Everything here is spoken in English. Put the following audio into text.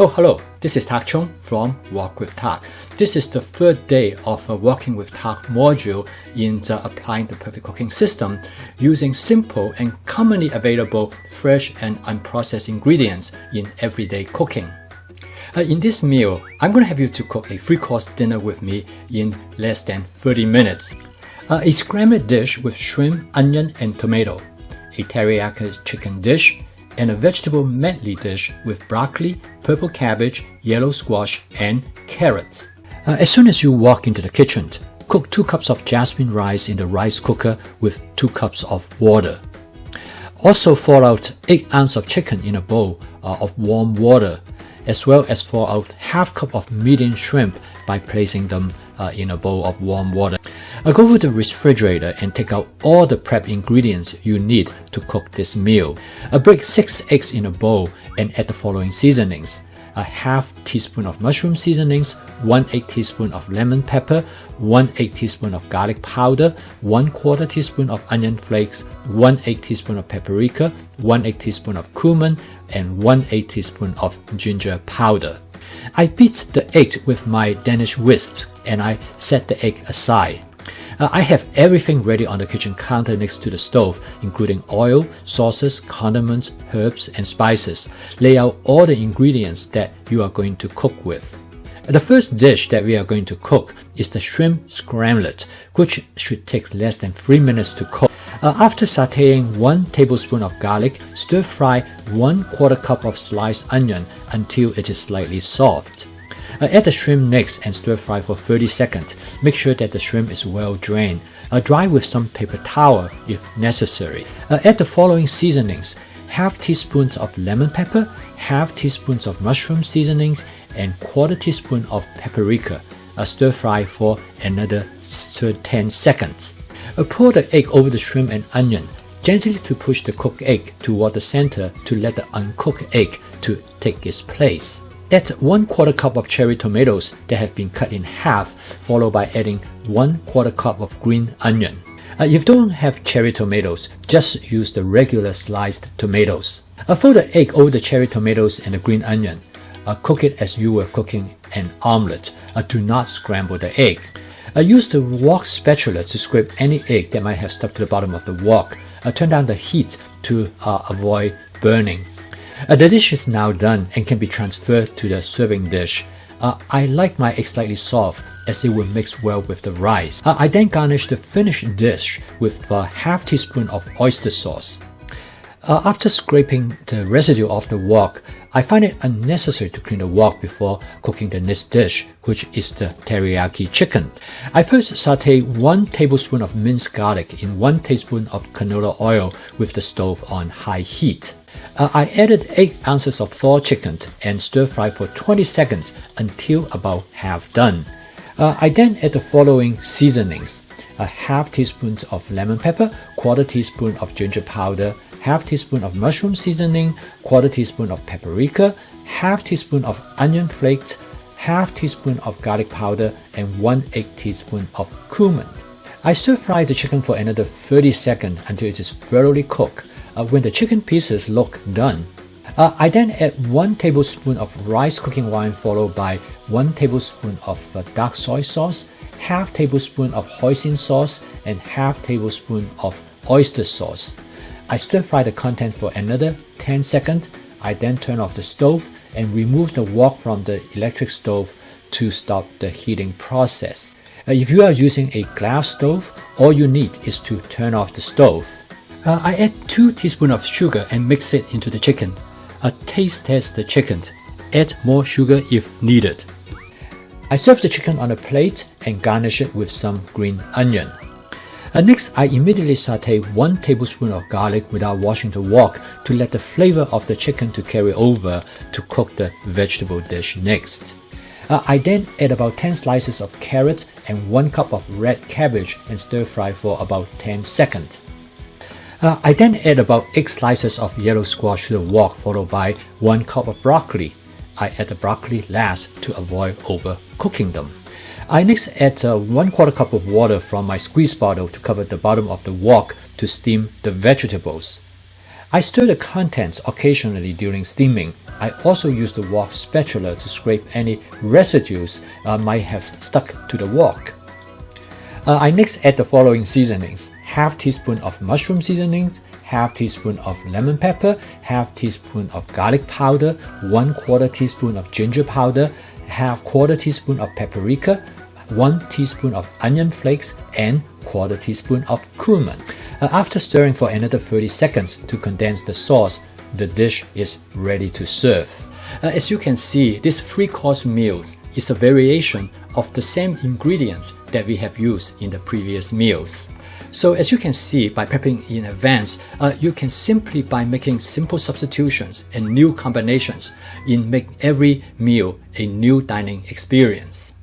Oh, hello, this is Tak Chung from Wok with Tak. This is the third day of a Wokking with Tak module in applying the perfect cooking system using simple and commonly available fresh and unprocessed ingredients in everyday cooking. In this meal, I'm going to have you to cook a 3-course dinner with me in less than 30 minutes. A scrambled dish with shrimp, onion, and tomato, a teriyaki chicken dish, and a vegetable medley dish with broccoli, purple cabbage, yellow squash, and carrots. As soon as you walk into the kitchen, cook 2 cups of jasmine rice in the rice cooker with 2 cups of water. Also pour out 8 ounces of chicken in a bowl of warm water, as well as pour out half cup of medium shrimp by placing them in a bowl of warm water. Go to the refrigerator and take out all the prep ingredients you need to cook this meal. Break 6 eggs in a bowl and add the following seasonings: a half teaspoon of mushroom seasonings, 1/8 teaspoon of lemon pepper, 1/8 teaspoon of garlic powder, 1/4 teaspoon of onion flakes, 1/8 teaspoon of paprika, 1/8 teaspoon of cumin, and 1/8 teaspoon of ginger powder. I beat the egg with my Danish whisk and I set the egg aside. I have everything ready on the kitchen counter next to the stove, including oil, sauces, condiments, herbs, and spices. Lay out all the ingredients that you are going to cook with. The first dish that we are going to cook is the shrimp scramblette, which should take less than 3 minutes to cook. After sauteing 1 tablespoon of garlic, stir fry 1/4 cup of sliced onion until it is slightly soft. Add the shrimp next and stir fry for 30 seconds. Make sure that the shrimp is well drained. Dry with some paper towel if necessary. Add the following seasonings: half teaspoons of lemon pepper, half teaspoons of mushroom seasonings, and 1/4 teaspoon of paprika. Stir fry for another 10 seconds. Pour the egg over the shrimp and onion, gently to push the cooked egg toward the center to let the uncooked egg to take its place. Add 1/4 cup of cherry tomatoes that have been cut in half, followed by adding 1/4 cup of green onion. If you don't have cherry tomatoes, just use the regular sliced tomatoes. Fold the egg over the cherry tomatoes and the green onion. Cook it as you were cooking an omelette. Do not scramble the egg. Use the wok spatula to scrape any egg that might have stuck to the bottom of the wok. Turn down the heat to avoid burning. The dish is now done and can be transferred to the serving dish. I like my egg slightly soft as it will mix well with the rice. I then garnish the finished dish with a half teaspoon of oyster sauce. After scraping the residue off the wok, I find it unnecessary to clean the wok before cooking the next dish, which is the teriyaki chicken. I first saute 1 tablespoon of minced garlic in 1 tablespoon of canola oil with the stove on high heat. I added 8 ounces of thawed chicken and stir fry for 20 seconds until about half done. I then add the following seasonings: a half teaspoon of lemon pepper, 1/4 teaspoon of ginger powder, half teaspoon of mushroom seasoning, 1/4 teaspoon of paprika, half teaspoon of onion flakes, half teaspoon of garlic powder, and 1/8 teaspoon of cumin. I stir fry the chicken for another 30 seconds until it is thoroughly cooked. When the chicken pieces look done, I then add 1 tablespoon of rice cooking wine followed by 1 tablespoon of dark soy sauce, half tablespoon of hoisin sauce, and half tablespoon of oyster sauce. I stir fry the contents for another 10 seconds. I then turn off the stove and remove the wok from the electric stove to stop the heating process. If you are using a glass stove, all you need is to turn off the stove. I add 2 teaspoons of sugar and mix it into the chicken. Taste test the chicken. Add more sugar if needed. I serve the chicken on a plate and garnish it with some green onion. Next, I immediately saute 1 tablespoon of garlic without washing the wok to let the flavor of the chicken to carry over to cook the vegetable dish next. I then add about 10 slices of carrot and 1 cup of red cabbage and stir fry for about 10 seconds. I then add about 8 slices of yellow squash to the wok, followed by 1 cup of broccoli. I add the broccoli last to avoid overcooking them. I next add 1/4 cup of water from my squeeze bottle to cover the bottom of the wok to steam the vegetables. I stir the contents occasionally during steaming I also use the wok spatula to scrape any residues might have stuck to the wok. I next add the following seasonings: half teaspoon of mushroom seasoning, half teaspoon of lemon pepper, half teaspoon of garlic powder, 1/4 teaspoon of ginger powder, half quarter teaspoon of paprika, 1 teaspoon of onion flakes, and 1/4 teaspoon of cumin. After stirring for another 30 seconds to condense the sauce, the dish is ready to serve. As you can see, this 3-course meal is a variation of the same ingredients that we have used in the previous meals. So as you can see, by prepping in advance, you can simply by making simple substitutions and new combinations make every meal a new dining experience.